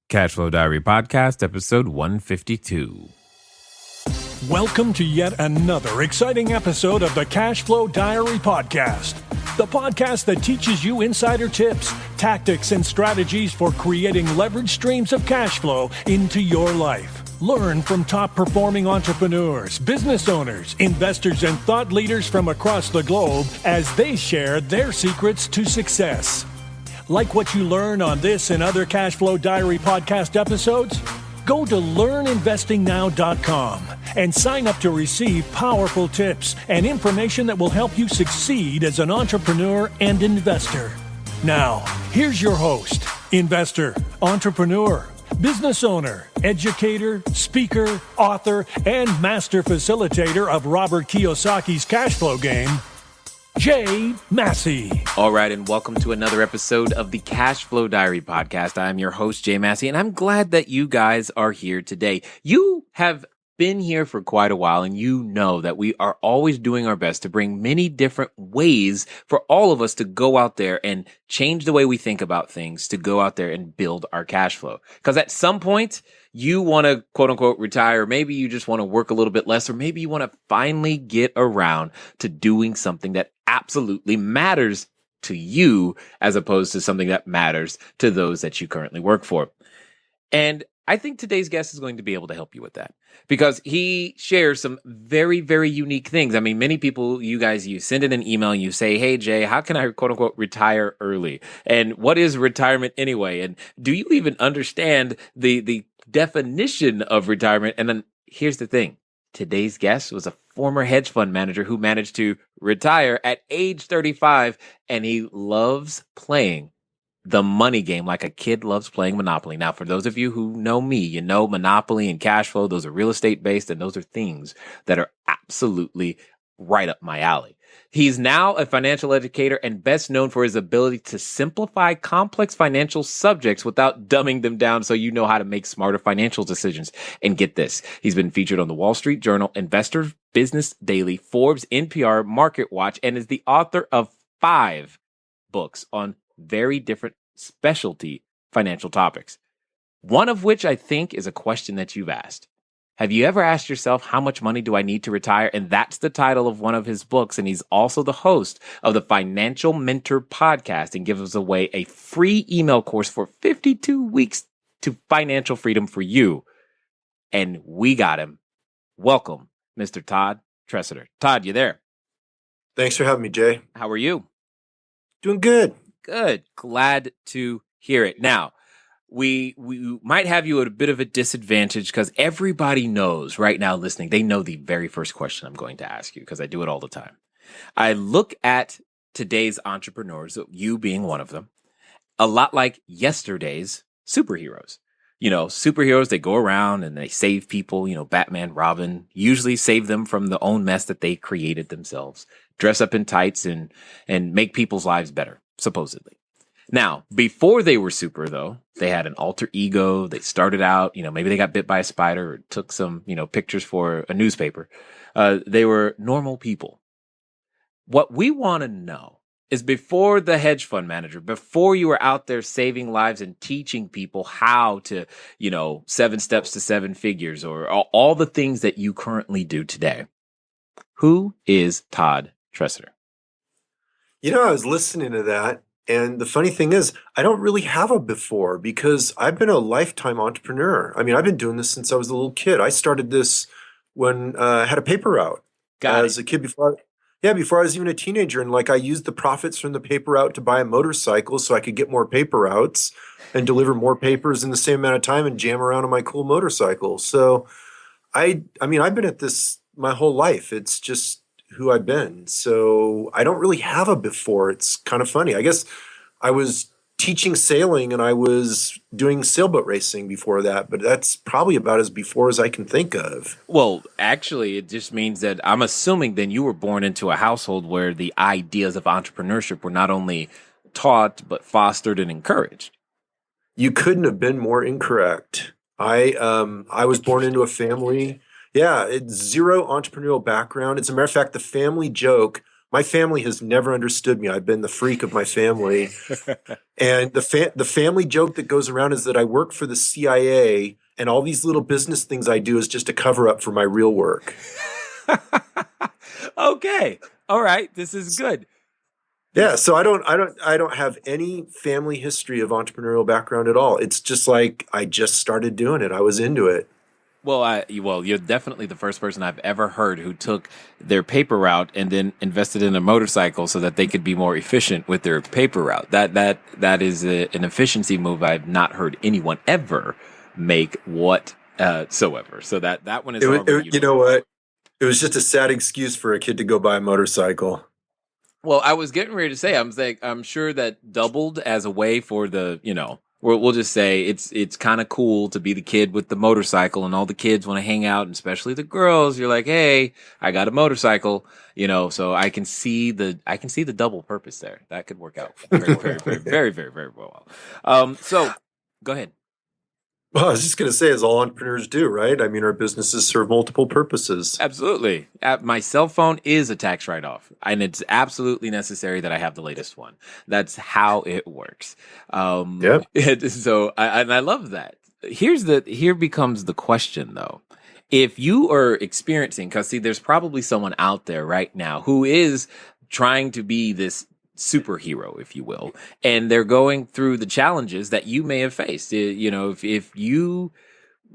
Cashflow Diary Podcast, episode 152. Welcome to yet another exciting episode of the Cashflow Diary Podcast, the podcast that teaches you insider tips, tactics, and strategies for creating leverage streams of cash flow into your life. Learn from top-performing entrepreneurs, business owners, investors, and thought leaders from across the globe as they share their secrets to success. Like what you learn on this and other Cashflow Diary podcast episodes? Go to learninvestingnow.com and sign up to receive powerful tips and information that will help you succeed as an entrepreneur and investor. Now, here's your host, investor, entrepreneur, business owner, educator, speaker, author, and master facilitator of Robert Kiyosaki's cash flow game, Jay Massey. All right, and welcome to another episode of the Cashflow Diary Podcast. I'm your host, Jay Massey, and I'm glad that you guys are here today. You have been here for quite a while, and you know that we are always doing our best to bring many different ways for all of us to go out there and change the way we think about things, to go out there and build our cash flow. Because at some point, you want to quote unquote retire. Maybe you just want to work a little bit less, or maybe you want to finally get around to doing something that absolutely matters to you as opposed to something that matters to those that you currently work for. And I think today's guest is going to be able to help you with that because he shares some very, very unique things. I mean, many people, you send in an email and you say, hey, Jay, how can I quote unquote retire early? And what is retirement anyway? And do you even understand the definition of retirement? And then here's the thing. Today's guest was a former hedge fund manager who managed to retire at age 35, and he loves playing the money game like a kid loves playing Monopoly. Now, for those of you who know me, you know Monopoly and cash flow, those are real estate based, and those are things that are absolutely right up my alley. He's now a financial educator and best known for his ability to simplify complex financial subjects without dumbing them down so you know how to make smarter financial decisions. And get this, he's been featured on the Wall Street Journal, Investor Business Daily, Forbes, NPR, Market Watch, and is the author of 5 books on very different specialty financial topics. One of which I think is a question that you've asked. Have you ever asked yourself, how much money do I need to retire? And that's the title of one of his books. And he's also the host of the Financial Mentor podcast and gives away a free email course for 52 weeks to financial freedom for you. And we got him. Welcome, Mr. Todd Tressider. Todd, you there? Thanks for having me, Jay. How are you? Doing good. Good. Glad to hear it. Now, we might have you at a bit of a disadvantage because everybody knows right now listening, they know the very first question I'm going to ask you because I do it all the time. I look at today's entrepreneurs, you being one of them, a lot like yesterday's superheroes. You know, superheroes, they go around and they save people, Batman, Robin, usually save them from the own mess that they created themselves, dress up in tights and make people's lives better, supposedly. Now, before they were super, though, they had an alter ego. They started out, maybe they got bit by a spider or took some, pictures for a newspaper. They were normal people. What we want to know is before the hedge fund manager, before you were out there saving lives and teaching people how to, 7 steps to 7 figures or all the things that you currently do today. Who is Todd Tressider? I was listening to that. And the funny thing is, I don't really have a before because I've been a lifetime entrepreneur. I mean, I've been doing this since I was a little kid. I started this when I had a paper route as a kid before I was even a teenager. And I used the profits from the paper route to buy a motorcycle so I could get more paper routes and deliver more papers in the same amount of time and jam around on my cool motorcycle. So I mean, I've been at this my whole life. It's just who I've been. So I don't really have a before. It's kind of funny. I guess I was teaching sailing and I was doing sailboat racing before that, but that's probably about as before as I can think of. Well, actually, it just means that I'm assuming then you were born into a household where the ideas of entrepreneurship were not only taught, but fostered and encouraged. You couldn't have been more incorrect. I was born into a family. Yeah, it's zero entrepreneurial background. As a matter of fact, the family joke My family has never understood me. I've been the freak of my family. And the family joke that goes around is that I work for the CIA and all these little business things I do is just a cover up for my real work. Okay. All right. This is good. Yeah, so I don't have any family history of entrepreneurial background at all. It's just like I just started doing it. I was into it. Well, you're definitely the first person I've ever heard who took their paper route and then invested in a motorcycle so that they could be more efficient with their paper route. That is an efficiency move I've not heard anyone ever make whatsoever. So that one is You know what? It was just a sad excuse for a kid to go buy a motorcycle. Well, I was getting ready to say, I'm sure that doubled as a way for we'll just say it's kind of cool to be the kid with the motorcycle and all the kids want to hang out, and especially the girls. You're like, hey, I got a motorcycle, so I can see the double purpose there. That could work out very, very, very, very, very, very well. So go ahead. Well, I was just going to say, as all entrepreneurs do, right? I mean, our businesses serve multiple purposes. Absolutely. My cell phone is a tax write-off, and it's absolutely necessary that I have the latest one. That's how it works. Yeah. So I love that. Here becomes the question, though. If you are experiencing, because see, there's probably someone out there right now who is trying to be this superhero, if you will, and they're going through the challenges that you may have faced. If you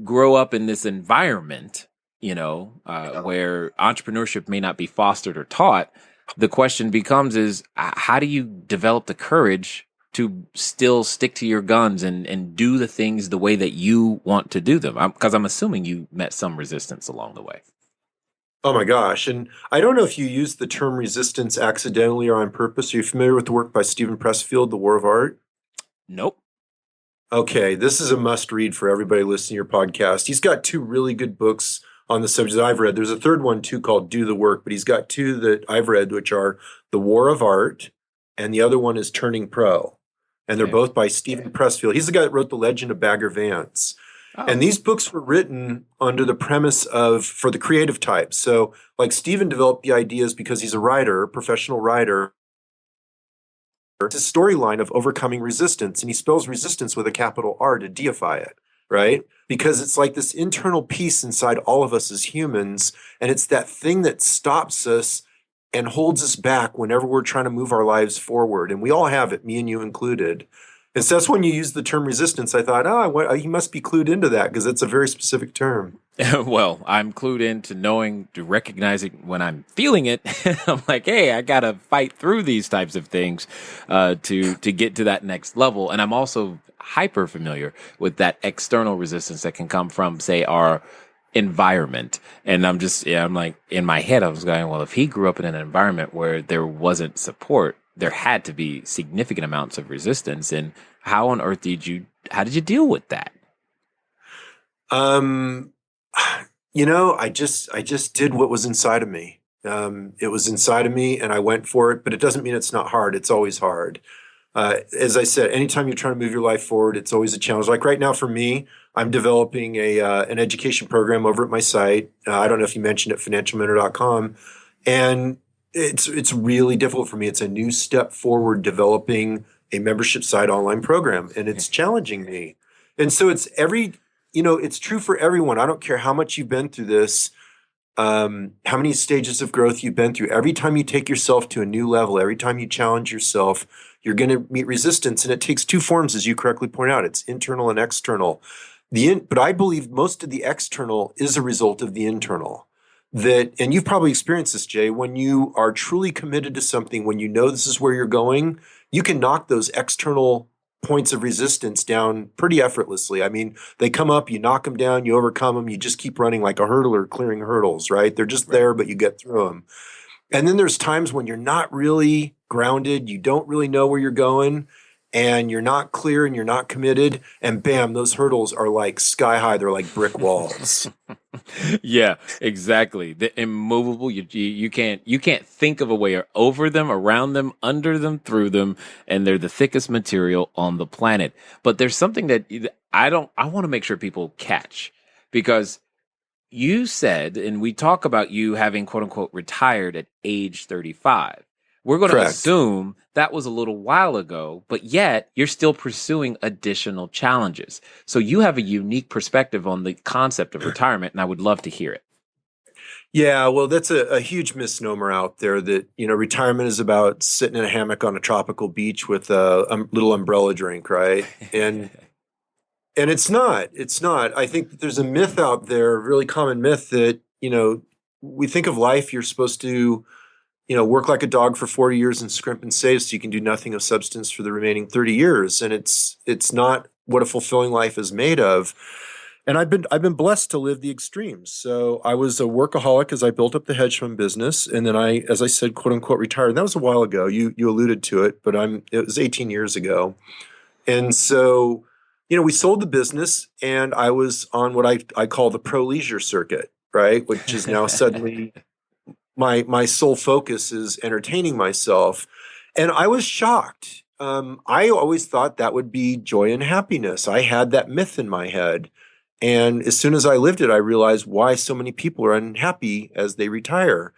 grow up in this environment, where entrepreneurship may not be fostered or taught, the question becomes is how do you develop the courage to still stick to your guns and do the things the way that you want to do them? Because I'm assuming you met some resistance along the way. Oh my gosh. And I don't know if you used the term resistance accidentally or on purpose. Are you familiar with the work by Stephen Pressfield, The War of Art? Nope. Okay, this is a must read for everybody listening to your podcast. He's got two really good books on the subject that I've read. There's a third one too called Do the Work, but he's got two that I've read, which are The War of Art, and the other one is Turning Pro. And they're both by Stephen Pressfield. He's the guy that wrote The Legend of Bagger Vance. Oh. And these books were written under the premise for the creative types. So like Stephen developed the ideas because he's a writer, a professional writer. It's a storyline of overcoming resistance. And he spells resistance with a capital R to deify it, right? Because it's like this internal peace inside all of us as humans. And it's that thing that stops us and holds us back whenever we're trying to move our lives forward. And we all have it, me and you included. And so that's when you use the term resistance. I thought, he must be clued into that because it's a very specific term. Well, I'm clued into recognizing when I'm feeling it. I'm like, hey, I got to fight through these types of things to get to that next level. And I'm also hyper familiar with that external resistance that can come from, say, our environment. And I'm like, in my head, I was going, well, if he grew up in an environment where there wasn't support, there had to be significant amounts of resistance. And how on earth how did you deal with that? I just did what was inside of me. It was inside of me and I went for it, but it doesn't mean it's not hard. It's always hard. As I said, anytime you're trying to move your life forward, it's always a challenge. Like right now for me, I'm developing an education program over at my site. I don't know if you mentioned it, financialmentor.com. And it's really difficult for me. It's a new step forward developing a membership site online program, and it's challenging me. And so it's it's true for everyone. I don't care how much you've been through this, how many stages of growth you've been through. Every time you take yourself to a new level, every time you challenge yourself, you're going to meet resistance. And it takes two forms, as you correctly point out. It's internal and external. But I believe most of the external is a result of the internal. And you've probably experienced this, Jay, when you are truly committed to something, when you know this is where you're going, you can knock those external points of resistance down pretty effortlessly. I mean, they come up, you knock them down, you overcome them, you just keep running like a hurdler clearing hurdles, right? They're just there, but you get through them. And then there's times when you're not really grounded, you don't really know where you're going, and you're not clear and you're not committed, and bam, those hurdles are like sky high. They're like brick walls. Yeah, exactly. The immovable. You can't think of a way over them, around them, under them, through them, and they're the thickest material on the planet. But there's something that I want to make sure people catch, because you said, and we talk about you having quote unquote retired at age 35. We're going to Correct. assume that was a little while ago, but yet you're still pursuing additional challenges. So you have a unique perspective on the concept of retirement, and I would love to hear it. Yeah, well, that's a huge misnomer out there that, retirement is about sitting in a hammock on a tropical beach with a little umbrella drink, right? And it's not. It's not. I think that there's a myth out there, a really common myth that, we think of life, you're supposed to, work like a dog for 40 years and scrimp and save so you can do nothing of substance for the remaining 30 years. And it's not what a fulfilling life is made of. And I've been blessed to live the extremes. So I was a workaholic as I built up the hedge fund business, and then as I said, quote unquote, retired. And that was a while ago. You alluded to it, but it was 18 years ago. And so, we sold the business, and I was on what I call the pro leisure circuit, right? Which is now suddenly my sole focus is entertaining myself, and I was shocked. I always thought that would be joy and happiness. I had that myth in my head. And as soon as I lived it, I realized why so many people are unhappy as they retire.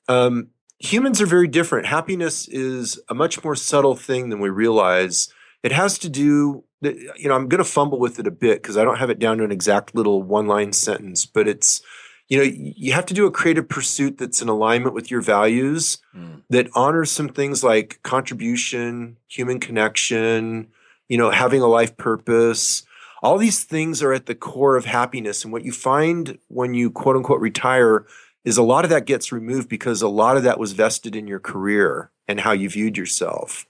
Humans are very different. Happiness is a much more subtle thing than we realize. It has to do, I'm going to fumble with it a bit because I don't have it down to an exact little one-line sentence, but it's, you have to do a creative pursuit that's in alignment with your values, that honors some things like contribution, human connection, having a life purpose. All these things are at the core of happiness. And what you find when you quote unquote retire is a lot of that gets removed because a lot of that was vested in your career and how you viewed yourself.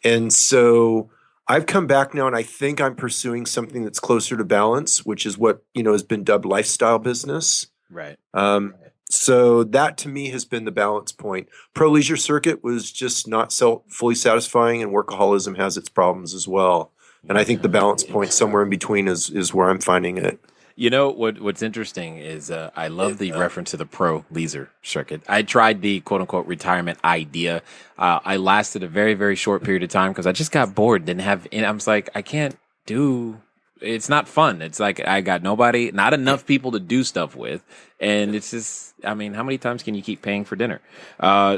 And so I've come back now and I think I'm pursuing something that's closer to balance, which is what, has been dubbed lifestyle business. Right. So that to me has been the balance point. Pro leisure circuit was just not fully satisfying, and workaholism has its problems as well. And I think the balance point somewhere in between is where I'm finding it. What's interesting is I love the reference to the pro leisure circuit. I tried the quote unquote retirement idea. I lasted a very, very short period of time because I just got bored. And I was like, I can't do. It's not fun. It's like I got not enough people to do stuff with, and it's just. I mean, how many times can you keep paying for dinner?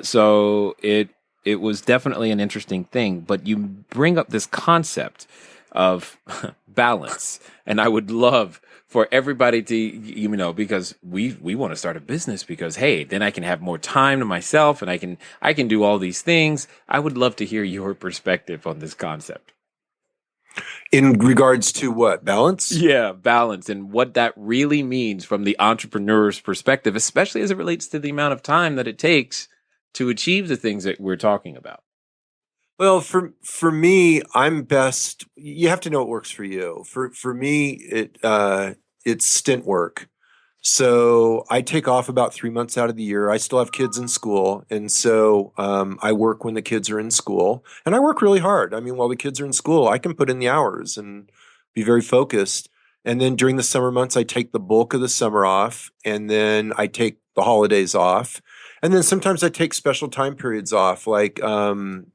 So it was definitely an interesting thing. But you bring up this concept of balance, and I would love for everybody to, because we want to start a business because, hey, then I can have more time to myself and I can do all these things. I would love to hear your perspective on this concept. In regards to what? Balance? Yeah, balance, and what that really means from the entrepreneur's perspective, especially as it relates to the amount of time that it takes to achieve the things that we're talking about. Well, for me, I'm best. You have to know what works for you. For me, it's stint work. So I take off about 3 months out of the year. I still have kids in school, and so I work when the kids are in school, and I work really hard. I mean, while the kids are in school, I can put in the hours and be very focused. And then during the summer months, I take the bulk of the summer off, and then I take the holidays off. And then sometimes I take special time periods off, like, 2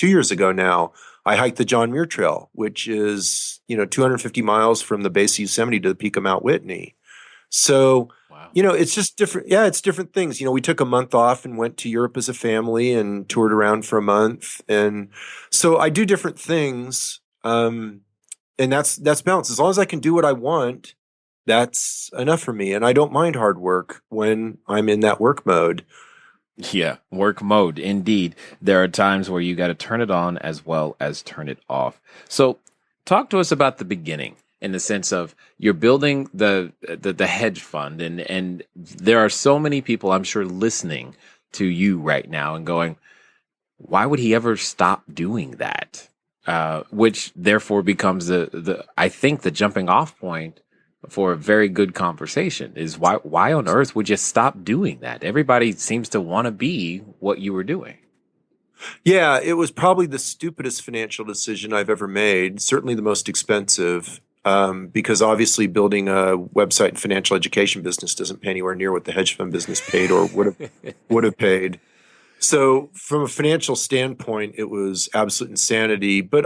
years ago now, I hiked the John Muir Trail, which is, 250 miles from the base of Yosemite to the peak of Mount Whitney. So, wow. It's just different. Yeah, it's different things. We took a month off and went to Europe as a family and toured around for a month. And so I do different things. And that's balance. As long as I can do what I want, that's enough for me. And I don't mind hard work when I'm in that work mode. Yeah, work mode. Indeed. There are times where you got to turn it on as well as turn it off. So talk to us about the beginning in the sense of you're building the hedge fund. And there are so many people, I'm sure, listening to you right now and going, why would he ever stop doing that? Which therefore becomes I think the jumping off point for a very good conversation is why on earth would you stop doing that? Everybody seems to want to be what you were doing. Yeah, it was probably the stupidest financial decision I've ever made, certainly the most expensive, because obviously building a website and financial education business doesn't pay anywhere near what the hedge fund business paid or would have paid. So from a financial standpoint, it was absolute insanity. But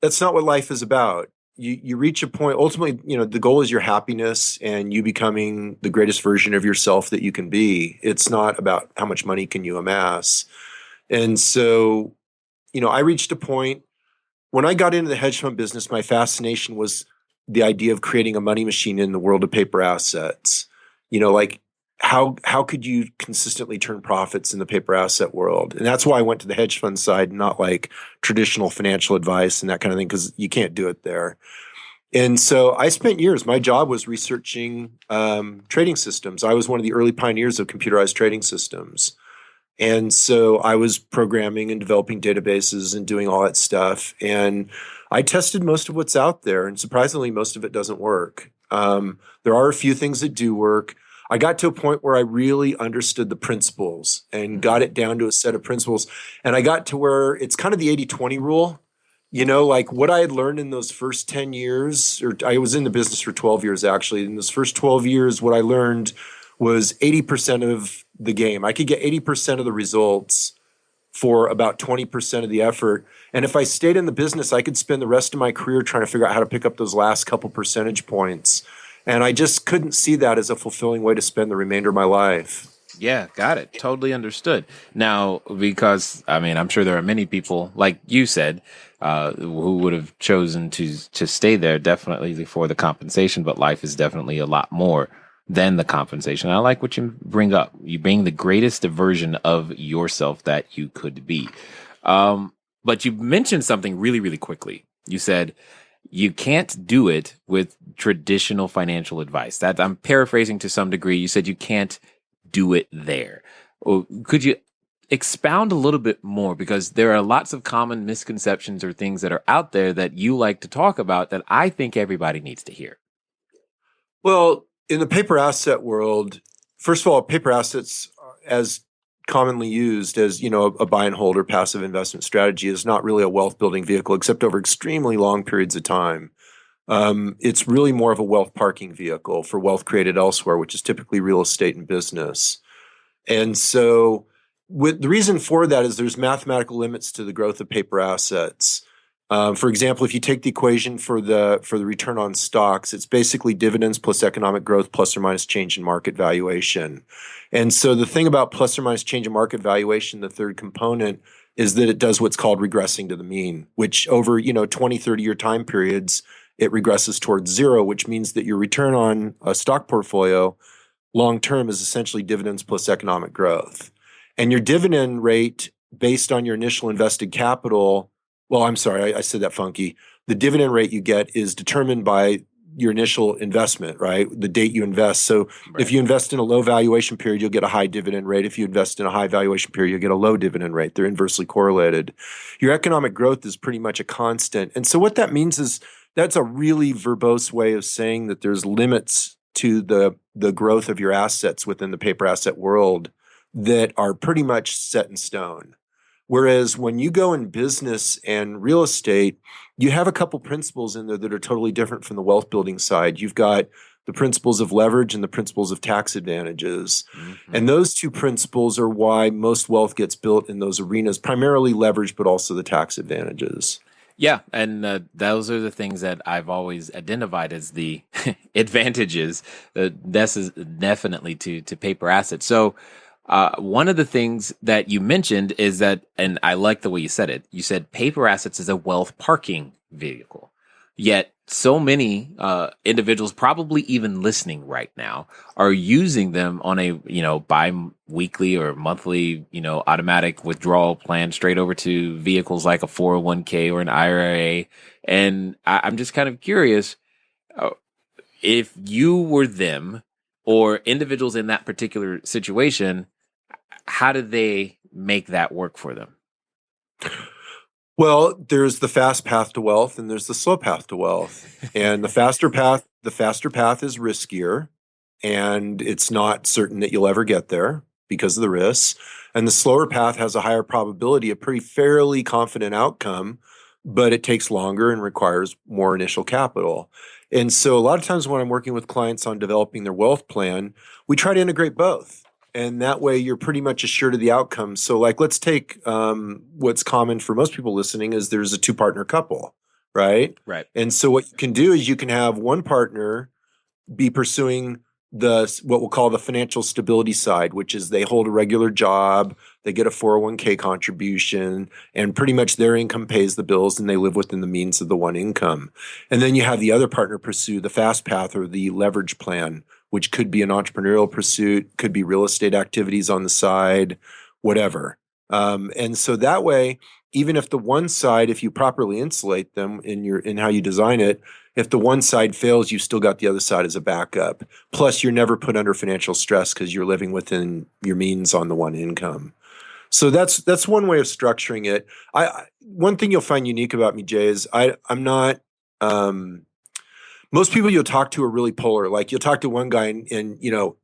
that's not what life is about. you reach a point, ultimately, the goal is your happiness and you becoming the greatest version of yourself that you can be. It's not about how much money can you amass. And so, I reached a point when I got into the hedge fund business, my fascination was the idea of creating a money machine in the world of paper assets. Like how could you consistently turn profits in the paper asset world? And that's why I went to the hedge fund side, not like traditional financial advice and that kind of thing, because you can't do it there. And so I spent years, my job was researching trading systems. I was one of the early pioneers of computerized trading systems. And so I was programming and developing databases and doing all that stuff. And I tested most of what's out there. And surprisingly, most of it doesn't work. There are a few things that do work. I got to a point where I really understood the principles and got it down to a set of principles. And I got to where it's kind of the 80-20 rule. Like what I had learned in those first 10 years, or I was in the business for 12 years, actually. In those first 12 years, what I learned was 80% of the game. I could get 80% of the results for about 20% of the effort. And if I stayed in the business, I could spend the rest of my career trying to figure out how to pick up those last couple percentage points. And I just couldn't see that as a fulfilling way to spend the remainder of my life. Yeah, got it. Totally understood. Now, because I'm sure there are many people, like you said, who would have chosen to stay there definitely for the compensation, but life is definitely a lot more than the compensation. I like what you bring up. You being the greatest version of yourself that you could be. But you mentioned something really, really quickly. You said you can't do it with traditional financial advice. That I'm paraphrasing to some degree. You said you can't do it there. Could you expound a little bit more? Because there are lots of common misconceptions or things that are out there that you like to talk about that I think everybody needs to hear. Well, in the paper asset world, first of all, paper assets as commonly used as, a buy and hold or passive investment strategy is not really a wealth building vehicle except over extremely long periods of time. It's really more of a wealth parking vehicle for wealth created elsewhere, which is typically real estate and business. And so the reason for that is there's mathematical limits to the growth of paper assets. For example, if you take the equation for the return on stocks, it's basically dividends plus economic growth plus or minus change in market valuation. And so the thing about plus or minus change in market valuation, the third component, is that it does what's called regressing to the mean, which over 20, 30-year time periods, it regresses towards zero, which means that your return on a stock portfolio long-term is essentially dividends plus economic growth. And your dividend rate based on your initial invested capital, well, I'm sorry, I said that funky. The dividend rate you get is determined by your initial investment, right? The date you invest. So Right. If you invest in a low valuation period, you'll get a high dividend rate. If you invest in a high valuation period, you'll get a low dividend rate. They're inversely correlated. Your economic growth is pretty much a constant. And so what that means is that's a really verbose way of saying that there's limits to the growth of your assets within the paper asset world that are pretty much set in stone. Whereas when you go in business and real estate, you have a couple principles in there that are totally different from the wealth building side. You've got the principles of leverage and the principles of tax advantages. Mm-hmm. And those two principles are why most wealth gets built in those arenas, primarily leverage, but also the tax advantages. Yeah, and those are the things that I've always identified as the advantages. This is definitely to paper assets. So one of the things that you mentioned is that, and I like the way you said it, you said paper assets is a wealth parking vehicle. Yet so many individuals, probably even listening right now, are using them on a bi-weekly or monthly automatic withdrawal plan straight over to vehicles like a 401k or an IRA. And I'm just kind of curious if you were them or individuals in that particular situation, how did they make that work for them? Well, there's the fast path to wealth and there's the slow path to wealth. And the faster path is riskier, and it's not certain that you'll ever get there because of the risks. And the slower path has a higher probability, a pretty fairly confident outcome, but it takes longer and requires more initial capital. And so a lot of times when I'm working with clients on developing their wealth plan, we try to integrate both. And that way you're pretty much assured of the outcome. So like, let's take what's common for most people listening is there's a two-partner couple, right? Right. And so what you can do is you can have one partner be pursuing what we'll call the financial stability side, which is they hold a regular job, they get a 401k contribution, and pretty much their income pays the bills and they live within the means of the one income. And then you have the other partner pursue the fast path or the leverage plan, which could be an entrepreneurial pursuit, could be real estate activities on the side, whatever. And so that way, even if the one side, if you properly insulate them in how you design it, if the one side fails, you still got the other side as a backup. Plus, you're never put under financial stress because you're living within your means on the one income. So that's one way of structuring it. One thing you'll find unique about me, Jay, is I'm not. Most people you'll talk to are really polar. Like you'll talk to one guy and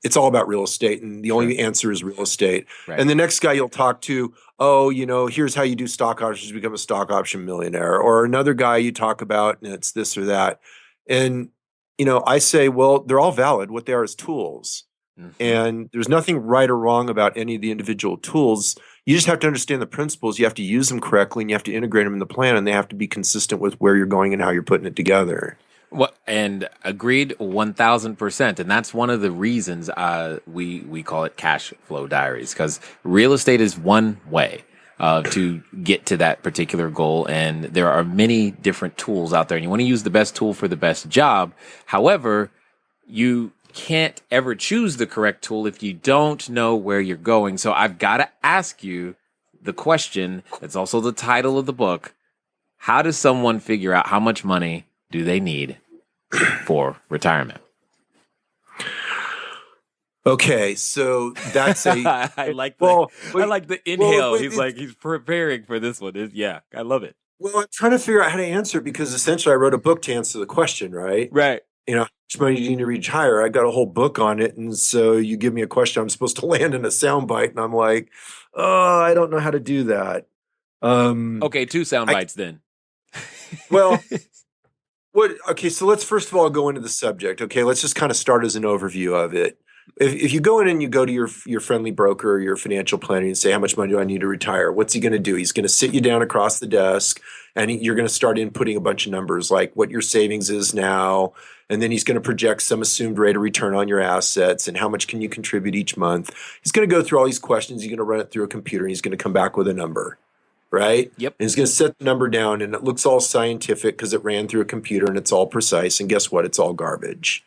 it's all about real estate, and the only answer is real estate. Right. And the next guy you'll talk to, here's how you do stock options to become a stock option millionaire. Or another guy you talk about and it's this or that. And, I say, well, they're all valid. What they are is tools. Mm-hmm. And there's nothing right or wrong about any of the individual tools. You just have to understand the principles. You have to use them correctly and you have to integrate them in the plan, and they have to be consistent with where you're going and how you're putting it together. Well, and agreed 1,000%. And that's one of the reasons we call it cash flow diaries, because real estate is one way to get to that particular goal. And there are many different tools out there, and you want to use the best tool for the best job. However, you can't ever choose the correct tool if you don't know where you're going. So I've got to ask you the question that's also the title of the book. How does someone figure out how much money do they need for retirement? Okay, so that's I like the inhale. He's preparing for this one. I love it. Well, I'm trying to figure out how to answer it because essentially I wrote a book to answer the question, right? Right. How much money do you need to retire? I got a whole book on it, and so you give me a question, I'm supposed to land in a soundbite, and I'm like, oh, I don't know how to do that. Okay, 2 sound bites then. Well. Okay, so let's first of all go into the subject. Okay, let's just kind of start as an overview of it. If you go in and you go to your friendly broker or your financial planner and say, how much money do I need to retire? What's he going to do? He's going to sit you down across the desk and you're going to start inputting a bunch of numbers like what your savings is now. And then he's going to project some assumed rate of return on your assets and how much can you contribute each month. He's going to go through all these questions. He's going to run it through a computer and he's going to come back with a number. Right? Yep. And he's going to set the number down and it looks all scientific because it ran through a computer and it's all precise. And guess what? It's all garbage.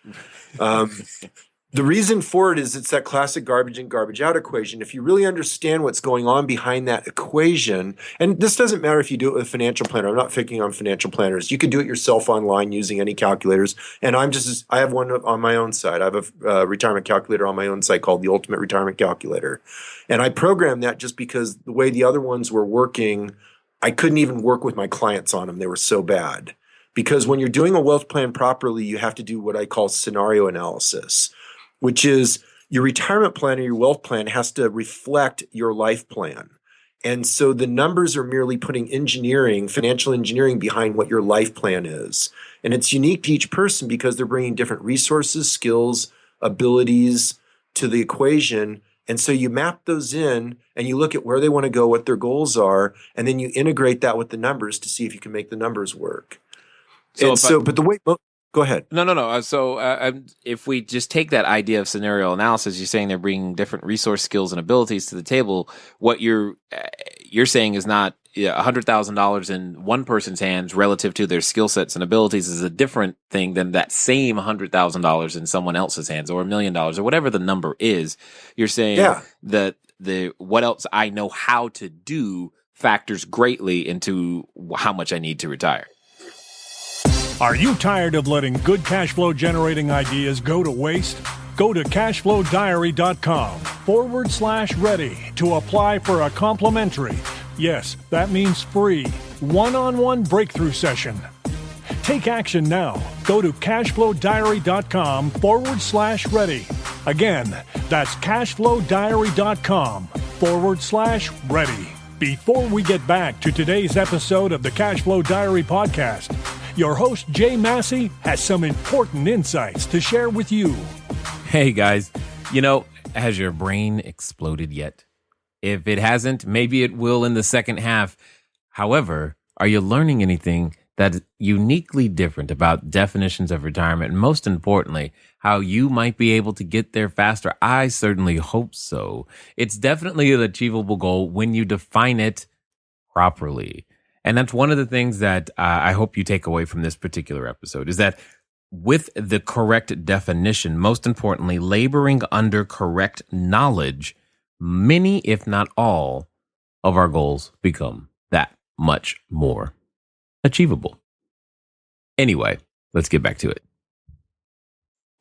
The reason for it is it's that classic garbage in, garbage out equation. If you really understand what's going on behind that equation, and this doesn't matter if you do it with a financial planner. I'm not picking on financial planners. You can do it yourself online using any calculators. And I have one on my own side. I have a retirement calculator on my own site called the Ultimate Retirement Calculator. And I programmed that just because the way the other ones were working, I couldn't even work with my clients on them. They were so bad. Because when you're doing a wealth plan properly, you have to do what I call scenario analysis, which is your retirement plan or your wealth plan has to reflect your life plan. And so the numbers are merely putting financial engineering behind what your life plan is. And it's unique to each person because they're bringing different resources, skills, abilities to the equation. And so you map those in and you look at where they want to go, what their goals are, and then you integrate that with the numbers to see if you can make the numbers work. Go ahead. No. So if we just take that idea of scenario analysis, you're saying they're bringing different resource skills and abilities to the table. What you're saying is not $100,000 in one person's hands relative to their skill sets and abilities is a different thing than that same $100,000 in someone else's hands or $1 million or whatever the number is. You're saying that the what else I know how to do factors greatly into how much I need to retire. Are you tired of letting good cash flow generating ideas go to waste? Go to CashFlowDiary.com/ready to apply for a complimentary, yes, that means free, one-on-one breakthrough session. Take action now. Go to CashFlowDiary.com/ready. Again, that's CashFlowDiary.com/ready. Before we get back to today's episode of the Cashflow Diary podcast, your host, Jay Massey, has some important insights to share with you. Hey, guys. Has your brain exploded yet? If it hasn't, maybe it will in the second half. However, are you learning anything that's uniquely different about definitions of retirement, and most importantly, how you might be able to get there faster. I certainly hope so. It's definitely an achievable goal when you define it properly. And that's one of the things that I hope you take away from this particular episode is that with the correct definition, most importantly, laboring under correct knowledge, many, if not all, of our goals become that much more achievable. Anyway, let's get back to it.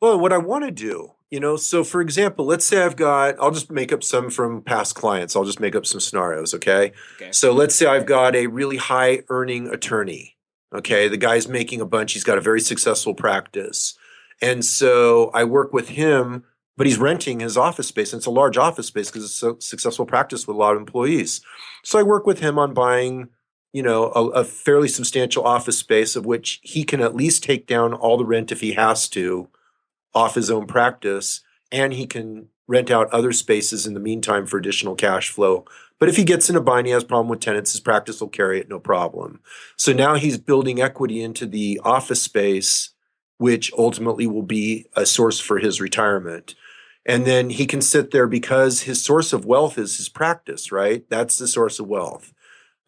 Well, what I want to do, so for example, let's say I'll just make up some from past clients. I'll just make up some scenarios, okay? So let's say I've got a really high earning attorney, okay? The guy's making a bunch. He's got a very successful practice. And so I work with him, but he's renting his office space. And it's a large office space because it's a successful practice with a lot of employees. So I work with him on buying a fairly substantial office space of which he can at least take down all the rent if he has to off his own practice, and he can rent out other spaces in the meantime for additional cash flow. But if he gets in a bind, he has a problem with tenants, his practice will carry it, no problem. So now he's building equity into the office space, which ultimately will be a source for his retirement. And then he can sit there because his source of wealth is his practice, right? That's the source of wealth.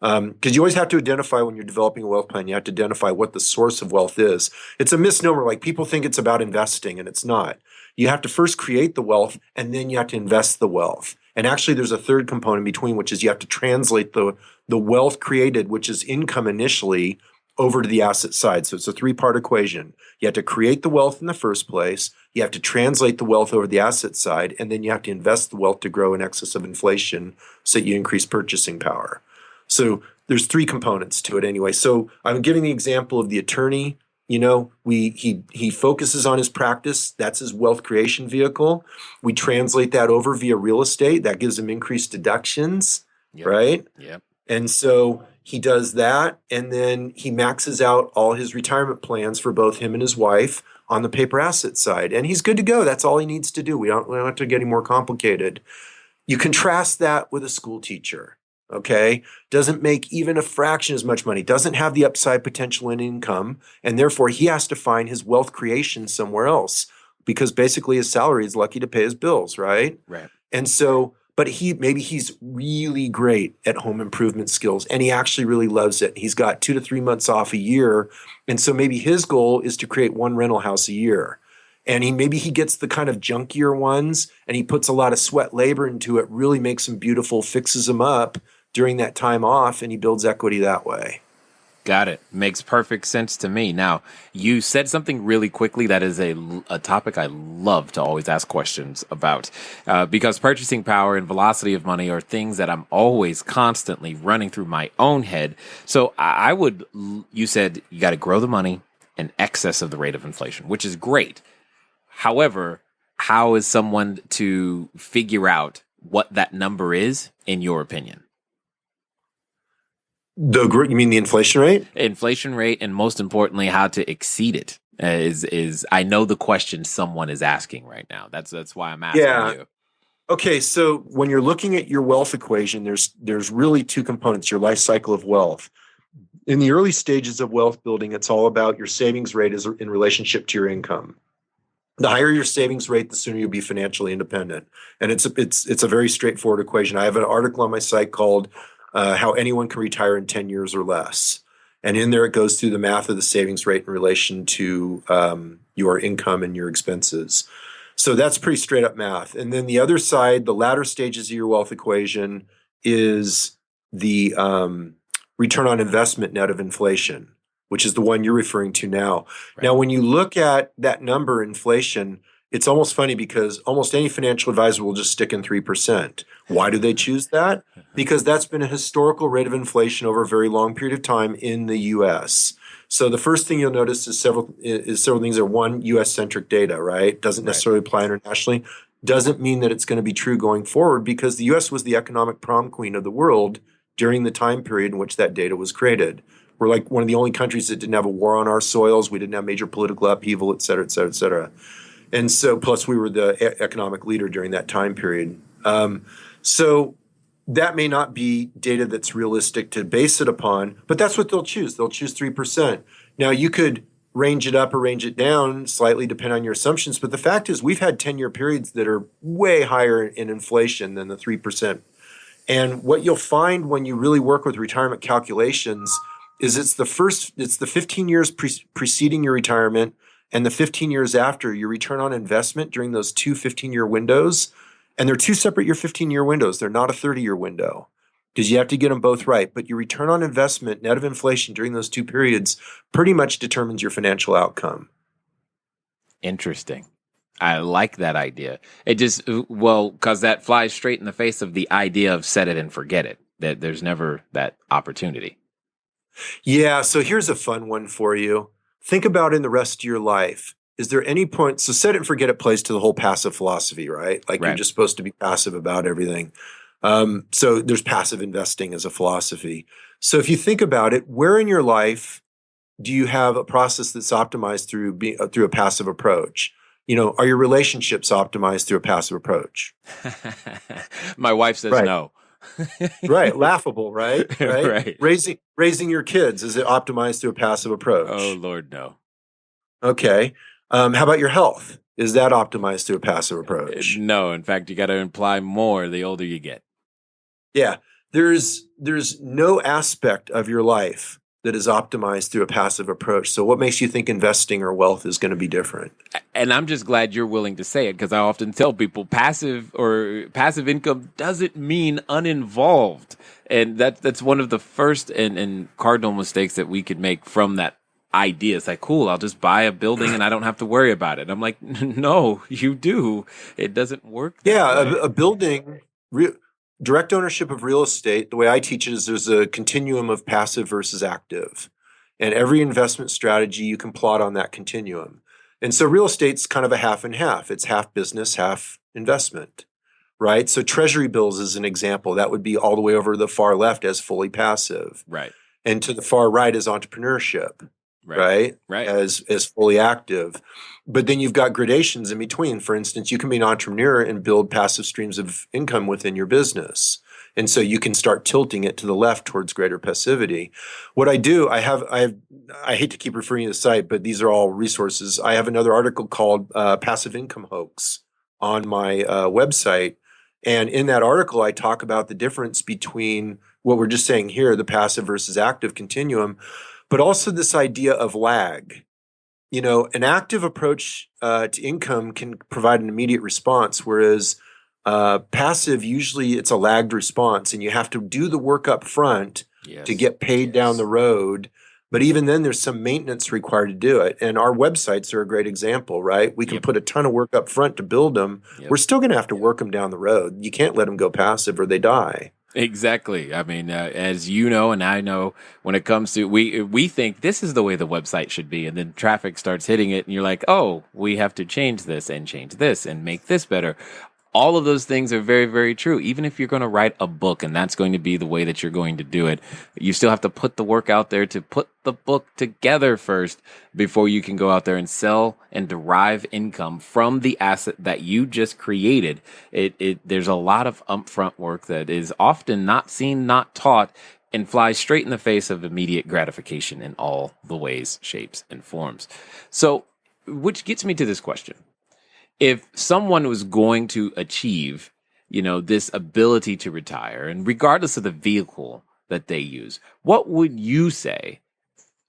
Because you always have to identify when you're developing a wealth plan, you have to identify what the source of wealth is. It's a misnomer. Like people think it's about investing, and it's not. You have to first create the wealth, and then you have to invest the wealth. And actually, there's a third component between, which is you have to translate the wealth created, which is income initially, over to the asset side. So it's a three-part equation. You have to create the wealth in the first place. You have to translate the wealth over the asset side, and then you have to invest the wealth to grow in excess of inflation so that you increase purchasing power. So there's three components to it anyway. So I'm giving the example of the attorney. He focuses on his practice. That's his wealth creation vehicle. We translate that over via real estate. That gives him increased deductions, right? Yep. And so he does that, and then he maxes out all his retirement plans for both him and his wife on the paper asset side. And he's good to go. That's all he needs to do. We don't have to get any more complicated. You contrast that with a school teacher. Okay, doesn't make even a fraction as much money, doesn't have the upside potential in income, and therefore he has to find his wealth creation somewhere else because basically his salary is lucky to pay his bills, right? Right. And so, but he's really great at home improvement skills, and he actually really loves it. He's got 2 to 3 months off a year, and so maybe his goal is to create one rental house a year. And maybe he gets the kind of junkier ones, and he puts a lot of sweat labor into it, really makes them beautiful, fixes them up during that time off, and he builds equity that way. Got it. Makes perfect sense to me. Now, you said something really quickly that is a topic I love to always ask questions about because purchasing power and velocity of money are things that I'm always constantly running through my own head. So you said you got to grow the money in excess of the rate of inflation, which is great. However, how is someone to figure out what that number is, in your opinion? You mean the inflation rate? Inflation rate, and most importantly, how to exceed it is I know the question someone is asking right now. That's why I'm asking you. Okay, so when you're looking at your wealth equation, there's really two components, your life cycle of wealth. In the early stages of wealth building, it's all about your savings rate is in relationship to your income. The higher your savings rate, the sooner you'll be financially independent. And it's a very straightforward equation. I have an article on my site called How Anyone Can Retire in 10 Years or Less. And in there, it goes through the math of the savings rate in relation to your income and your expenses. So that's pretty straight up math. And then the other side, the latter stages of your wealth equation, is the return on investment net of inflation, which is the one you're referring to now. Right. Now, when you look at that number, inflation, it's almost funny because almost any financial advisor will just stick in 3%. Why do they choose that? Because that's been a historical rate of inflation over a very long period of time in the U.S. So the first thing you'll notice is several things are one, U.S.-centric data, right? Doesn't necessarily apply internationally. Doesn't mean that it's going to be true going forward because the U.S. was the economic prom queen of the world during the time period in which that data was created. We're like one of the only countries that didn't have a war on our soils. We didn't have major political upheaval, et cetera, et cetera, et cetera. And so, plus we were the economic leader during that time period. So that may not be data that's realistic to base it upon, but that's what they'll choose. They'll choose 3%. Now, you could range it up or range it down slightly depending on your assumptions, but the fact is we've had 10-year periods that are way higher in inflation than the 3%. And what you'll find when you really work with retirement calculations is it's the 15 years preceding your retirement and the 15 years after your return on investment during those two 15-year windows. And they're two separate year 15-year windows. They're not a 30-year window because you have to get them both right. But your return on investment net of inflation during those two periods pretty much determines your financial outcome. Interesting. I like that idea. It just, well, because that flies straight in the face of the idea of set it and forget it, that there's never that opportunity. Yeah, so here's a fun one for you. Think about in the rest of your life. Is there any point, so set it and forget it plays to the whole passive philosophy, right? Like you're just supposed to be passive about everything. So there's passive investing as a philosophy. So if you think about it, where in your life do you have a process that's optimized through a passive approach? You know, are your relationships optimized through a passive approach? My wife says no. Right. Laughable, right? Right. Raising your kids, is it optimized through a passive approach? Oh, Lord, no. Okay. How about your health? Is that optimized through a passive approach? No. In fact, you got to imply more the older you get. Yeah. There's no aspect of your life that is optimized through a passive approach. So what makes you think investing or wealth is going to be different? And I'm just glad you're willing to say it, because I often tell people passive income doesn't mean uninvolved. And that's one of the first and cardinal mistakes that we could make from that idea. It's like, cool, I'll just buy a building and I don't have to worry about it. I'm like, no, you do. It doesn't work that way. A building, direct ownership of real estate, the way I teach it is there's a continuum of passive versus active. And every investment strategy you can plot on that continuum. And so real estate's kind of a half and half. It's half business, half investment, right? So treasury bills is an example. That would be all the way over to the far left as fully passive. Right. And to the far right is entrepreneurship, right? As fully active. But then you've got gradations in between. For instance, you can be an entrepreneur and build passive streams of income within your business. And so you can start tilting it to the left towards greater passivity. What I do, I hate to keep referring to the site, but these are all resources. I have another article called Passive Income Hoax on my website. And in that article, I talk about the difference between what we're just saying here, the passive versus active continuum, but also this idea of lag. You know, an active approach to income can provide an immediate response, whereas passive, usually it's a lagged response, and you have to do the work up front to get paid down the road. But even then, there's some maintenance required to do it. And our websites are a great example, right? We can put a ton of work up front to build them. We're still going to have to work them down the road. You can't let them go passive or they die. Exactly. I mean, as you know, and I know, when it comes to, we think this is the way the website should be, and then traffic starts hitting it, and you're like, oh, we have to change this and make this better. All of those things are very, very true. Even if you're going to write a book and that's going to be the way that you're going to do it, you still have to put the work out there to put the book together first before you can go out there and sell and derive income from the asset that you just created. There's a lot of upfront work that is often not seen, not taught, and flies straight in the face of immediate gratification in all the ways, shapes, and forms. So, which gets me to this question. If someone was going to achieve, this ability to retire, and regardless of the vehicle that they use, what would you say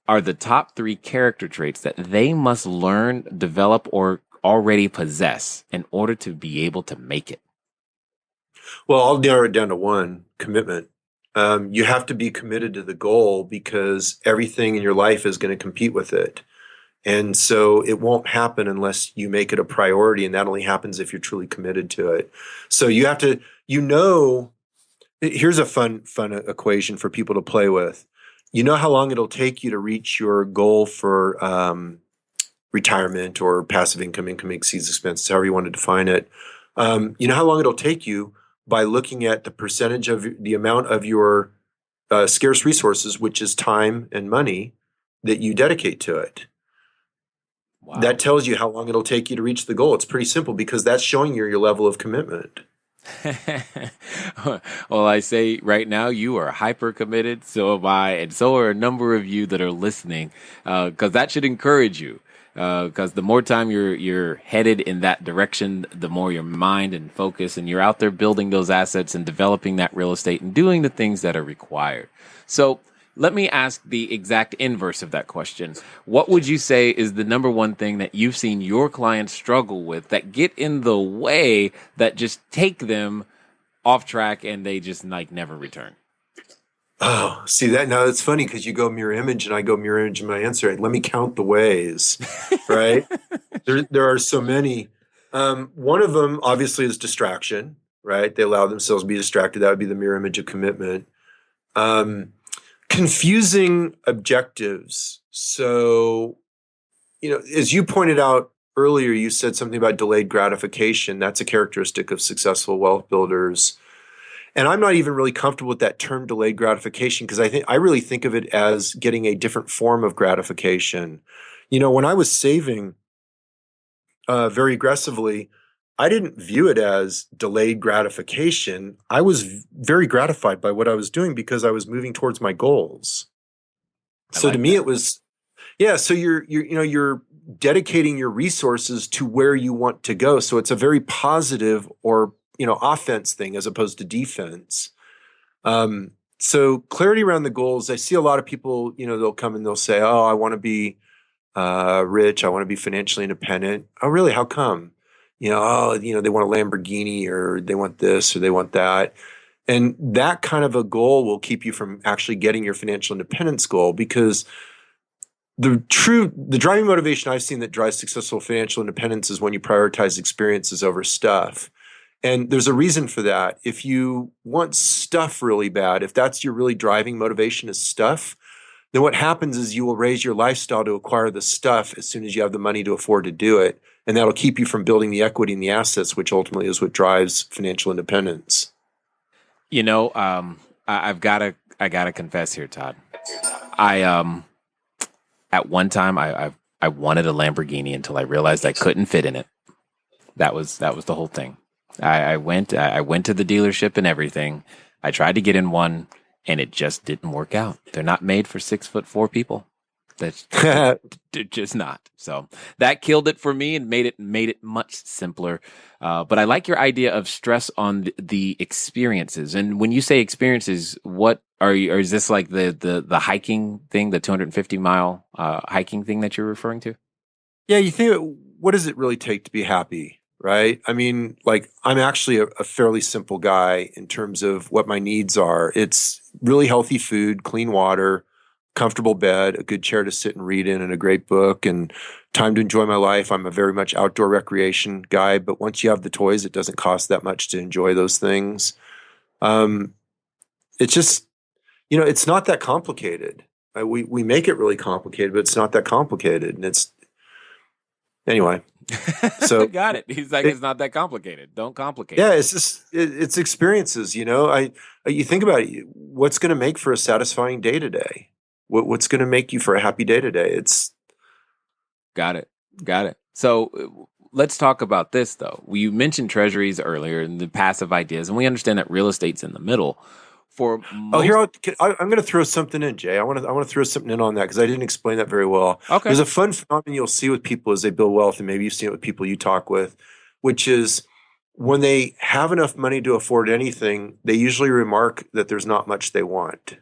are the top 3 character traits that they must learn, develop, or already possess in order to be able to make it? Well, I'll narrow it down to one: commitment. You have to be committed to the goal because everything in your life is going to compete with it. And so it won't happen unless you make it a priority, and that only happens if you're truly committed to it. So you have to, here's a fun equation for people to play with. You know how long it'll take you to reach your goal for retirement or passive income exceeds expenses, however you want to define it. You know how long it'll take you by looking at the percentage of the amount of your scarce resources, which is time and money, that you dedicate to it. Wow. That tells you how long it'll take you to reach the goal. It's pretty simple because that's showing you your level of commitment. Well, I say right now you are hyper committed. So am I, and so are a number of you that are listening, because that should encourage you. Because the more time you're headed in that direction, the more your mind and focus, and you're out there building those assets and developing that real estate and doing the things that are required. So let me ask the exact inverse of that question. What would you say is the number one thing that you've seen your clients struggle with that get in the way, that just take them off track and they just like never return? Oh, see that now it's funny because you go mirror image and I go mirror image in my answer. Let me count the ways, right? There are so many. One of them obviously is distraction, right? They allow themselves to be distracted. That would be the mirror image of commitment. Confusing objectives. So, as you pointed out earlier, you said something about delayed gratification. That's a characteristic of successful wealth builders. And I'm not even really comfortable with that term delayed gratification because I really think of it as getting a different form of gratification. When I was saving very aggressively, I didn't view it as delayed gratification. I was very gratified by what I was doing because I was moving towards my goals. So to me, it was, yeah. So you're dedicating your resources to where you want to go. So it's a very positive or offense thing as opposed to defense. So clarity around the goals. I see a lot of people. They'll come and they'll say, "Oh, I want to be rich. I want to be financially independent." Oh, really? How come? They want a Lamborghini or they want this or they want that. And that kind of a goal will keep you from actually getting your financial independence goal because the driving motivation I've seen that drives successful financial independence is when you prioritize experiences over stuff. And there's a reason for that. If you want stuff really bad, if that's your really driving motivation is stuff, then what happens is you will raise your lifestyle to acquire the stuff as soon as you have the money to afford to do it. And that'll keep you from building the equity and the assets, which ultimately is what drives financial independence. I gotta confess here, Todd. At one time I wanted a Lamborghini until I realized I couldn't fit in it. That was the whole thing. I went to the dealership and everything. I tried to get in one and it just didn't work out. They're not made for 6'4" people. That's just not. So that killed it for me and made it much simpler. But I like your idea of stress on the experiences. And when you say experiences, what are you? Or is this like the hiking thing, the 250-mile hiking thing that you're referring to? Yeah, you think, what does it really take to be happy, right? I mean, like I'm actually a fairly simple guy in terms of what my needs are. It's really healthy food, clean water, comfortable bed, a good chair to sit and read in, and a great book, and time to enjoy my life. I'm a very much outdoor recreation guy, but once you have the toys, it doesn't cost that much to enjoy those things. It's just, it's not that complicated. We make it really complicated, but it's not that complicated. And it's, anyway. So got it. He's like, it's not that complicated. Don't complicate. Yeah, it's just, it's experiences, you think about it, what's going to make for a satisfying day to day? What's going to make you for a happy day today? It's got it. So let's talk about this though. You mentioned treasuries earlier and the passive ideas, and we understand that real estate's in the middle. I'm going to throw something in, Jay. I want to throw something in on that because I didn't explain that very well. Okay. There's a fun phenomenon you'll see with people as they build wealth, and maybe you've seen it with people you talk with, which is when they have enough money to afford anything, they usually remark that there's not much they want.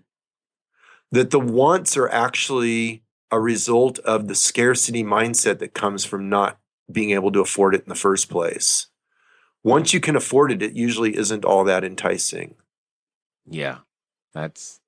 That the wants are actually a result of the scarcity mindset that comes from not being able to afford it in the first place. Once you can afford it, it usually isn't all that enticing. Yeah, that's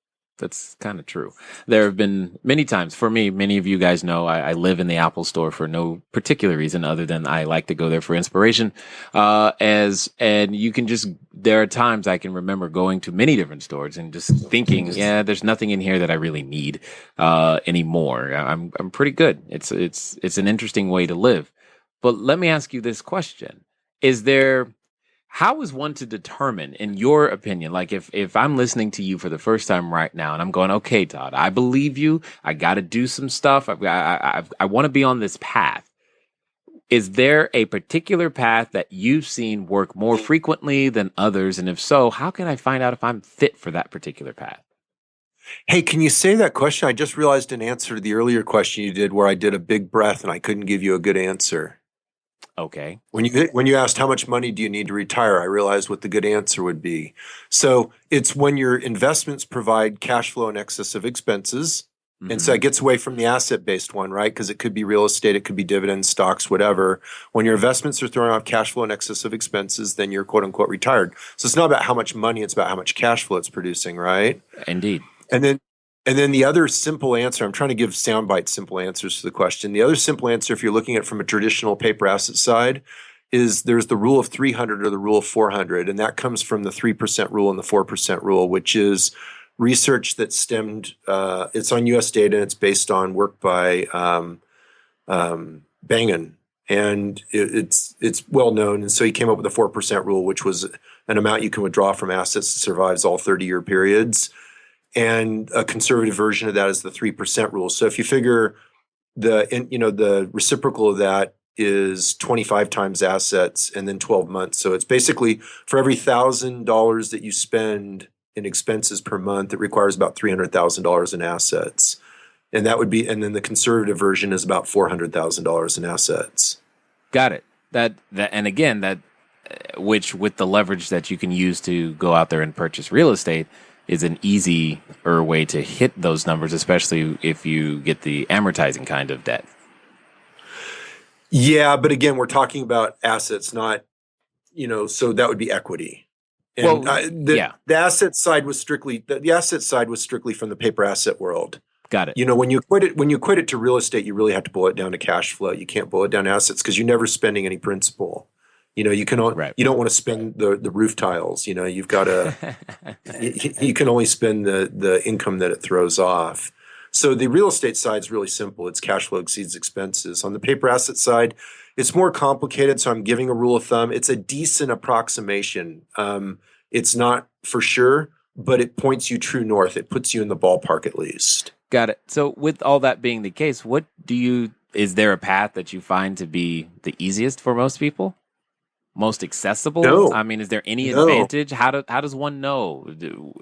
kind of true. There have been many times for me, many of you guys know I live in the Apple store for no particular reason other than I like to go there for inspiration. And you can there are times I can remember going to many different stores and just thinking, yeah, there's nothing in here that I really need, anymore. I'm pretty good. It's an interesting way to live. But let me ask you this question. How is one to determine, in your opinion, like if I'm listening to you for the first time right now and I'm going, okay, Todd, I believe you. I got to do some stuff. I want to be on this path. is there a particular path that you've seen work more frequently than others? And if so, how can I find out if I'm fit for that particular path? Hey, can you say that question? I just realized an answer to the earlier question you did where I did a big breath and I couldn't give you a good answer. Okay. When you asked how much money do you need to retire, I realized what the good answer would be. So it's when your investments provide cash flow in excess of expenses. And so it gets away from the asset-based one, right? Because it could be real estate, it could be dividends, stocks, whatever. When your investments are throwing off cash flow in excess of expenses, then you're quote unquote retired. So it's not about how much money, it's about how much cash flow it's producing, right? Indeed. And then the other simple answer, I'm trying to give soundbite simple answers to the question. The other simple answer, if you're looking at it from a traditional paper asset side, is there's the rule of 300 or the rule of 400. And that comes from the 3% rule and the 4% rule, which is research that stemmed, it's on US data, and it's based on work by Bangen. And it's well known. And so he came up with the 4% rule, which was an amount you can withdraw from assets that survives all 30-year periods. And a conservative version of that is the 3% rule. So if you figure the reciprocal of that is 25 times assets and then 12 months. So it's basically for every $1,000 that you spend in expenses per month, it requires about $300,000 in assets. And then the conservative version is about $400,000 in assets. Got it. And again, which with the leverage that you can use to go out there and purchase real estate is an easier way to hit those numbers, especially if you get the amortizing kind of debt. Yeah, but again, we're talking about assets, not, so that would be equity. And the asset side was strictly from the paper asset world. Got it. When you equate it to real estate, you really have to boil it down to cash flow. You can't boil it down to assets because you're never spending any principal. You don't want to spend the roof tiles. You've got to. You can only spend the income that it throws off. So the real estate side is really simple. It's cash flow exceeds expenses. On the paper asset side, it's more complicated. So I'm giving a rule of thumb. It's a decent approximation. It's not for sure, but it points you true north. It puts you in the ballpark at least. Got it. So with all that being the case, is there a path that you find to be the easiest for most people? Most accessible? No. I mean, is there any advantage? How does one know? Do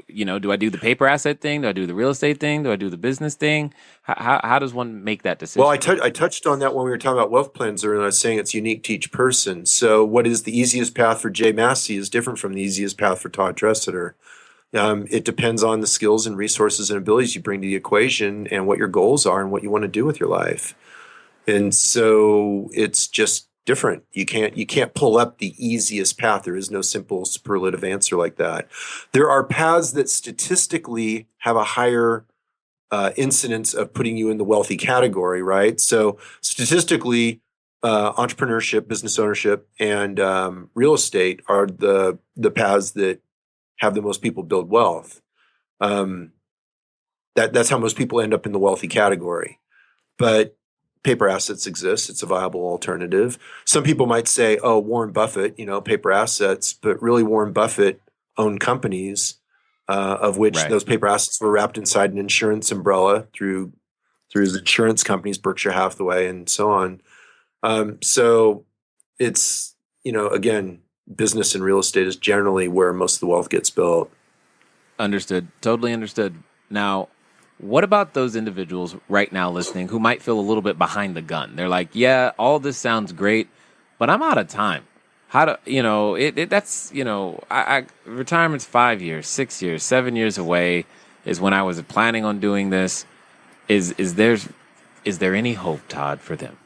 I do the paper asset thing? Do I do the real estate thing? Do I do the business thing? How does one make that decision? Well, I touched on that when we were talking about wealth plans earlier, and I was saying it's unique to each person. So what is the easiest path for Jay Massey is different from the easiest path for Todd Tressider. It depends on the skills and resources and abilities you bring to the equation and what your goals are and what you want to do with your life. And so it's just different. You can't pull up the easiest path. There is no simple superlative answer like that. There are paths that statistically have a higher incidence of putting you in the wealthy category, right? So statistically, entrepreneurship, business ownership, and real estate are the paths that have the most people build wealth. That's how most people end up in the wealthy category. But paper assets exist. It's a viable alternative. Some people might say, oh, Warren Buffett, paper assets, but really Warren Buffett owned companies of which those paper assets were wrapped inside an insurance umbrella through his insurance companies, Berkshire Hathaway and so on. So it's, again, business and real estate is generally where most of the wealth gets built. Understood. Totally understood. Now, what about those individuals right now listening who might feel a little bit behind the gun? They're like, yeah, all this sounds great, but I'm out of time. Retirement's 5 years, 6 years, 7 years away is when I was planning on doing this. Is there any hope, Todd, for them?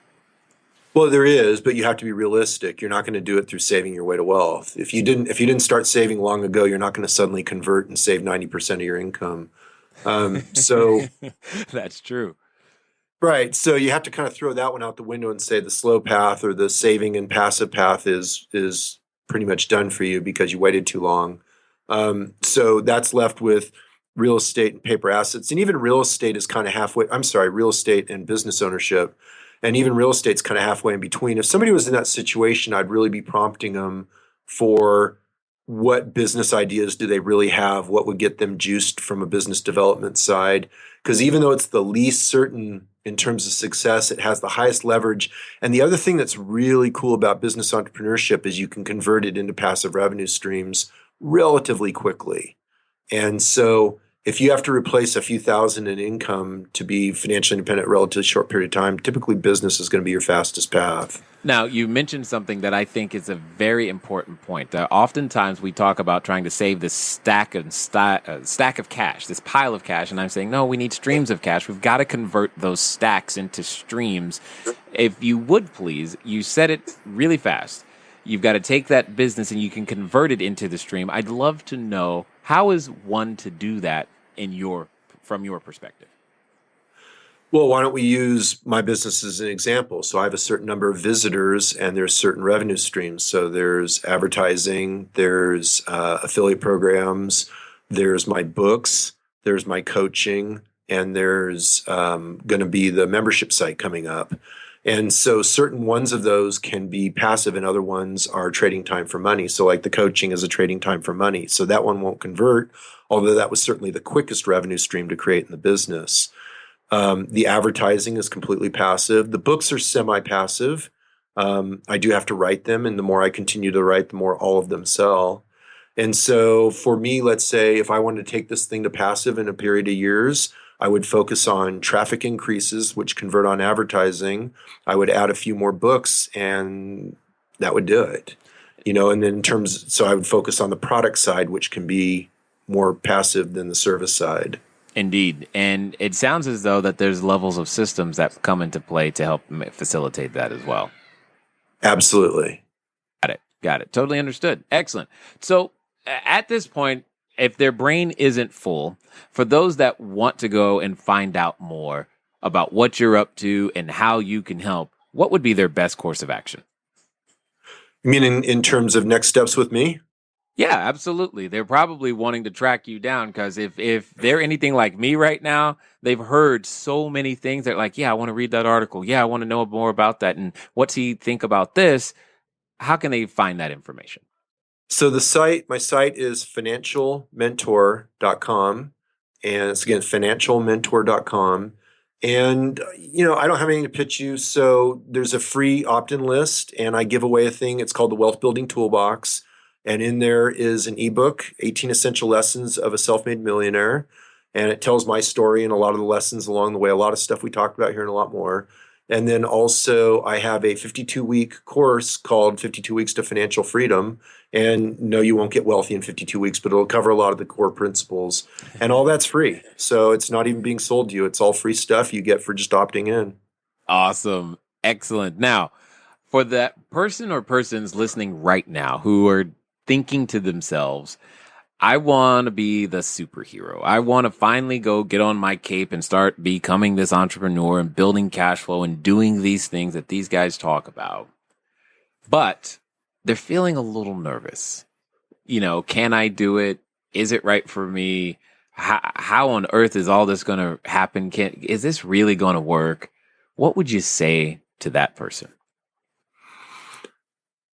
Well, there is, but you have to be realistic. You're not going to do it through saving your way to wealth. If you didn't start saving long ago, you're not going to suddenly convert and save 90% of your income. So that's true. Right. So you have to kind of throw that one out the window and say the slow path or the saving and passive path is pretty much done for you because you waited too long. So that's left with real estate and paper assets. And even real estate is kind of halfway. I'm sorry, real estate and business ownership. And even real estate's kind of halfway in between. If somebody was in that situation, I'd really be prompting them for what business ideas do they really have? What would get them juiced from a business development side? Because even though it's the least certain in terms of success, it has the highest leverage. And the other thing that's really cool about business entrepreneurship is you can convert it into passive revenue streams relatively quickly. And so if you have to replace a few thousand in income to be financially independent in a relatively short period of time, typically business is going to be your fastest path. Now, you mentioned something that I think is a very important point. Oftentimes, we talk about trying to save this stack of cash, this pile of cash, and I'm saying, no, we need streams of cash. We've got to convert those stacks into streams. If you would please, you said it really fast. You've got to take that business and you can convert it into the stream. I'd love to know, how is one to do that from your perspective? Well, why don't we use my business as an example? So I have a certain number of visitors and there's certain revenue streams. So there's advertising, there's affiliate programs, there's my books, there's my coaching, and there's going to be the membership site coming up. And so certain ones of those can be passive and other ones are trading time for money. So like the coaching is a trading time for money. So that one won't convert, although that was certainly the quickest revenue stream to create in the business. The advertising is completely passive. The books are semi-passive. I do have to write them, and the more I continue to write, the more all of them sell. And so for me, let's say if I wanted to take this thing to passive in a period of years, I would focus on traffic increases, which convert on advertising. I would add a few more books, and that would do it. And then so I would focus on the product side, which can be more passive than the service side. Indeed. And it sounds as though that there's levels of systems that come into play to help facilitate that as well. Absolutely. Got it. Totally understood. Excellent. So at this point, if their brain isn't full, for those that want to go and find out more about what you're up to and how you can help, what would be their best course of action? You mean in terms of next steps with me? Yeah, absolutely. They're probably wanting to track you down because if they're anything like me right now, they've heard so many things. They're like, yeah, I want to read that article. Yeah, I want to know more about that. And what's he think about this? How can they find that information? So my site is financialmentor.com. And it's again, financialmentor.com. And, I don't have anything to pitch you. So there's a free opt-in list and I give away a thing. It's called the Wealth Building Toolbox. And in there is an ebook, 18 Essential Lessons of a Self-Made Millionaire. And it tells my story and a lot of the lessons along the way, a lot of stuff we talked about here and a lot more. And then also I have a 52-week course called 52 Weeks to Financial Freedom. And no, you won't get wealthy in 52 weeks, but it'll cover a lot of the core principles. And all that's free. So it's not even being sold to you. It's all free stuff you get for just opting in. Awesome. Excellent. Now, for that person or persons listening right now who are thinking to themselves, I want to be the superhero. I want to finally go get on my cape and start becoming this entrepreneur and building cash flow and doing these things that these guys talk about. But they're feeling a little nervous. Can I do it? Is it right for me? How on earth is all this going to happen? Is this really going to work? What would you say to that person?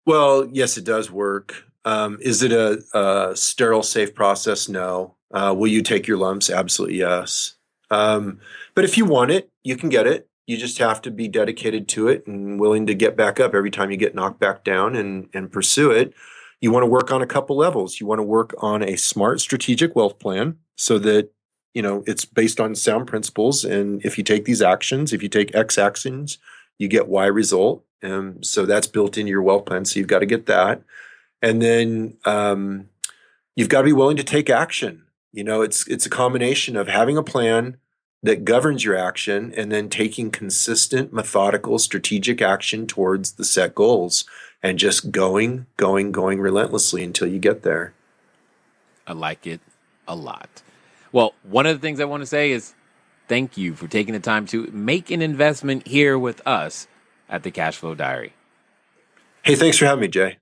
Well, yes, it does work. Is it a sterile, safe process? No. Will you take your lumps? Absolutely, yes. But if you want it, you can get it. You just have to be dedicated to it and willing to get back up every time you get knocked back down and pursue it. You want to work on a couple levels. You want to work on a smart strategic wealth plan so that, it's based on sound principles. And if you take these actions, if you take X actions, you get Y result. So that's built into your wealth plan. So you've got to get that. And then you've got to be willing to take action. It's a combination of having a plan that governs your action and then taking consistent, methodical, strategic action towards the set goals and just going relentlessly until you get there. I like it a lot. Well, one of the things I want to say is thank you for taking the time to make an investment here with us at the Cashflow Diary. Hey, thanks for having me, Jay.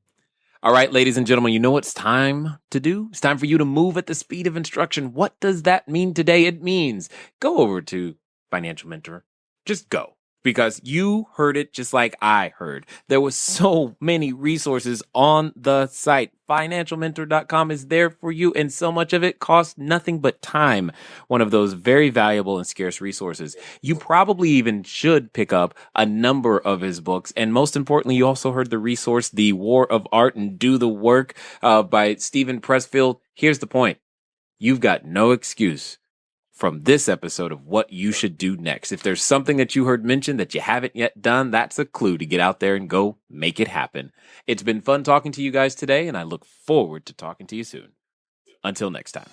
All right, ladies and gentlemen, you know what it's time to do? It's time for you to move at the speed of instruction. What does that mean today? It means go over to Financial Mentor. Just go. because you heard it just like I heard. There was so many resources on the site. Financialmentor.com is there for you, and so much of it costs nothing but time. One of those very valuable and scarce resources. You probably even should pick up a number of his books. And most importantly, you also heard the resource, The War of Art and Do the Work by Stephen Pressfield. Here's the point. You've got no excuse from this episode of what you should do next. If there's something that you heard mentioned that you haven't yet done, that's a clue to get out there and go make it happen. It's been fun talking to you guys today, and I look forward to talking to you soon. Until next time.